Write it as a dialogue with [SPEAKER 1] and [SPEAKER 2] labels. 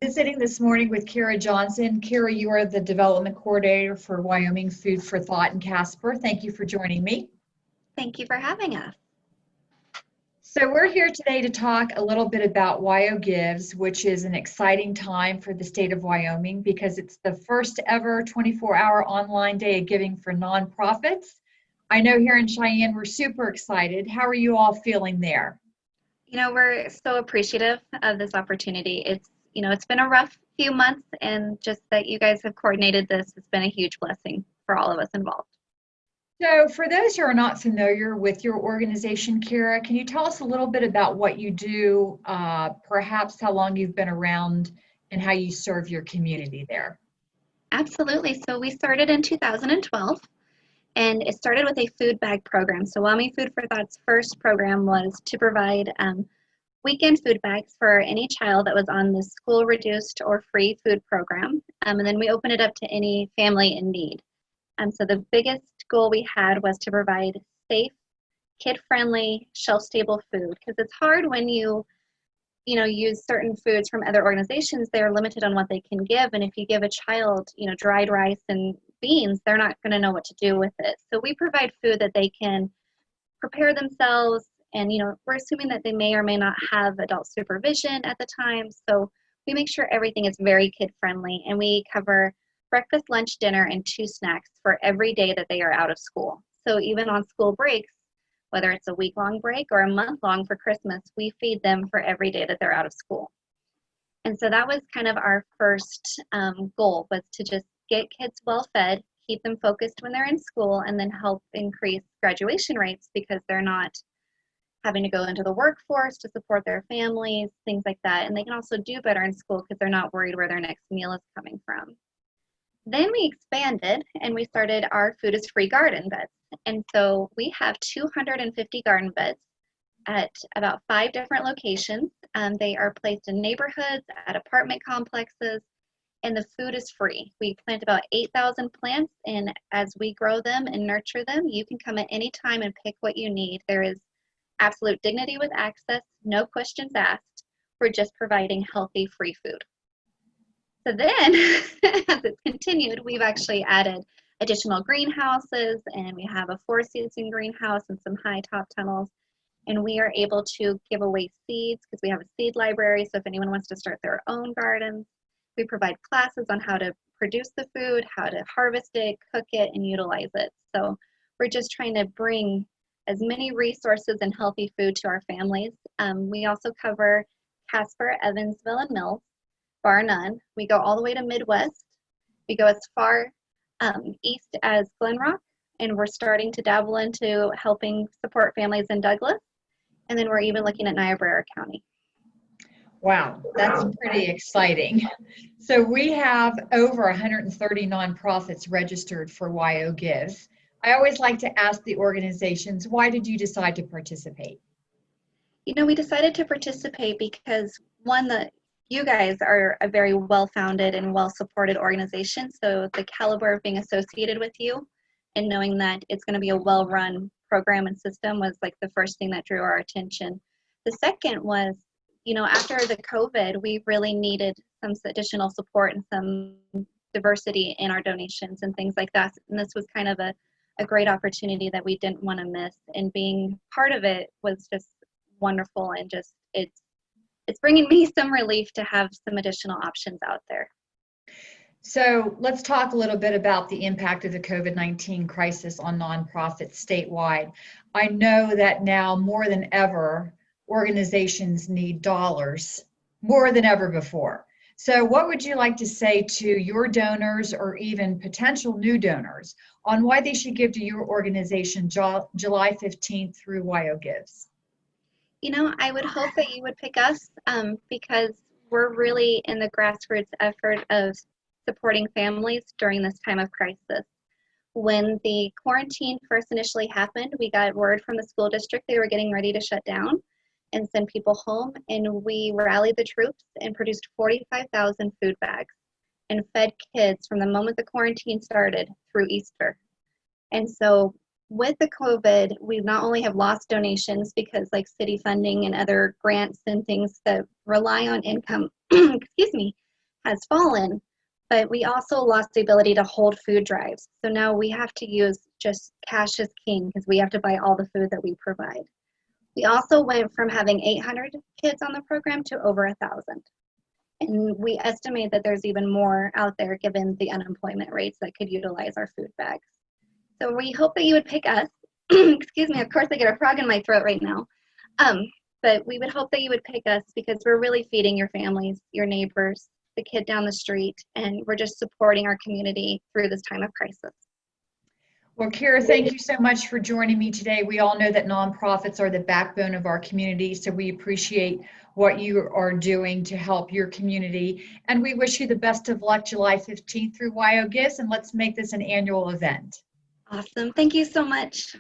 [SPEAKER 1] Visiting this morning with Kara Johnson. Kara, you are the development coordinator for Wyoming Food for Thought in Casper. Thank you for joining me.
[SPEAKER 2] Thank you for having us.
[SPEAKER 1] So we're here today to talk a little bit about WyoGives, which is an exciting time for the state of Wyoming because it's the first ever 24-hour online day of giving for nonprofits. I know here in Cheyenne, we're super excited. How are you all feeling there?
[SPEAKER 2] You know, we're so appreciative of this opportunity. It's been a rough few months, and just that you guys have coordinated this has been a huge blessing for all of us involved.
[SPEAKER 1] So for those who are not familiar with your organization, Kara, can you tell us a little bit about what you do, perhaps how long you've been around and how you serve your community there?
[SPEAKER 2] Absolutely. So we started in 2012, and it started with a food bag program. So Wyoming Food for Thought's first program was to provide weekend food bags for any child that was on the school reduced or free food program. And then we opened it up to any family in need. So the biggest goal we had was to provide safe, kid-friendly, shelf-stable food, because it's hard when you use certain foods from other organizations. They're limited on what they can give, and if you give a child, dried rice and beans, they're not going to know what to do with it. So we provide food that they can prepare themselves, and we're assuming that they may or may not have adult supervision at the time. So we make sure everything is very kid-friendly, and we cover breakfast, lunch, dinner, and 2 snacks for every day that they are out of school. So even on school breaks, whether it's a week-long break or a month-long for Christmas, we feed them for every day that they're out of school. And so that was kind of our first goal, was to just get kids well-fed, keep them focused when they're in school, and then help increase graduation rates because they're not having to go into the workforce to support their families, things like that. And they can also do better in school because they're not worried where their next meal is coming from. Then we expanded and we started our Food is Free garden beds. And so we have 250 garden beds at about 5 different locations. They are placed in neighborhoods, at apartment complexes, and the food is free. We plant about 8,000 plants, and as we grow them and nurture them, you can come at any time and pick what you need. There is absolute dignity with access, no questions asked. We're just providing healthy, free food. So then, as it's continued, we've actually added additional greenhouses, and we have a 4-season greenhouse and some high top tunnels. And we are able to give away seeds because we have a seed library. So if anyone wants to start their own gardens, we provide classes on how to produce the food, how to harvest it, cook it, and utilize it. So we're just trying to bring as many resources and healthy food to our families. We also cover Casper, Evansville, and Mills, bar none. We go all the way to Midwest. We go as far east as Glen Rock, and we're starting to dabble into helping support families in Douglas. And then we're even looking at Niobrara County.
[SPEAKER 1] Wow, that's pretty exciting. So we have over 130 nonprofits registered for WyoGives. I always like to ask the organizations, why did you decide to participate?
[SPEAKER 2] We decided to participate because, one, that you guys are a very well-founded and well-supported organization. So the caliber of being associated with you and knowing that it's going to be a well-run program and system was like the first thing that drew our attention. The second was, after the COVID, we really needed some additional support and some diversity in our donations and things like that. And this was kind of a great opportunity that we didn't want to miss. And being part of it was just wonderful, and just it's bringing me some relief to have some additional options out there.
[SPEAKER 1] So let's talk a little bit about the impact of the COVID-19 crisis on nonprofits statewide. I know that now more than ever, organizations need dollars more than ever before. So what would you like to say to your donors or even potential new donors on why they should give to your organization July 15th through WyoGives?
[SPEAKER 2] I would hope that you would pick us because we're really in the grassroots effort of supporting families during this time of crisis. When the quarantine first initially happened, we got word from the school district they were getting ready to shut down and send people home, and we rallied the troops and produced 45,000 food bags and fed kids from the moment the quarantine started through Easter. And so with the COVID, we not only have lost donations because like city funding and other grants and things that rely on income, excuse me, has fallen, but we also lost the ability to hold food drives. So now we have to use just cash is king because we have to buy all the food that we provide. We also went from having 800 kids on the program to over 1,000. And we estimate that there's even more out there given the unemployment rates that could utilize our food bags. So we hope that you would pick us. Excuse me, of course I get a frog in my throat right now. But we would hope that you would pick us because we're really feeding your families, your neighbors, the kid down the street, and we're just supporting our community through this time of crisis.
[SPEAKER 1] Well, Kira, thank you so much for joining me today. We all know that nonprofits are the backbone of our community, so we appreciate what you are doing to help your community. And we wish you the best of luck July 15th through WyoGives, and let's make this an annual event.
[SPEAKER 2] Awesome. Thank you so much.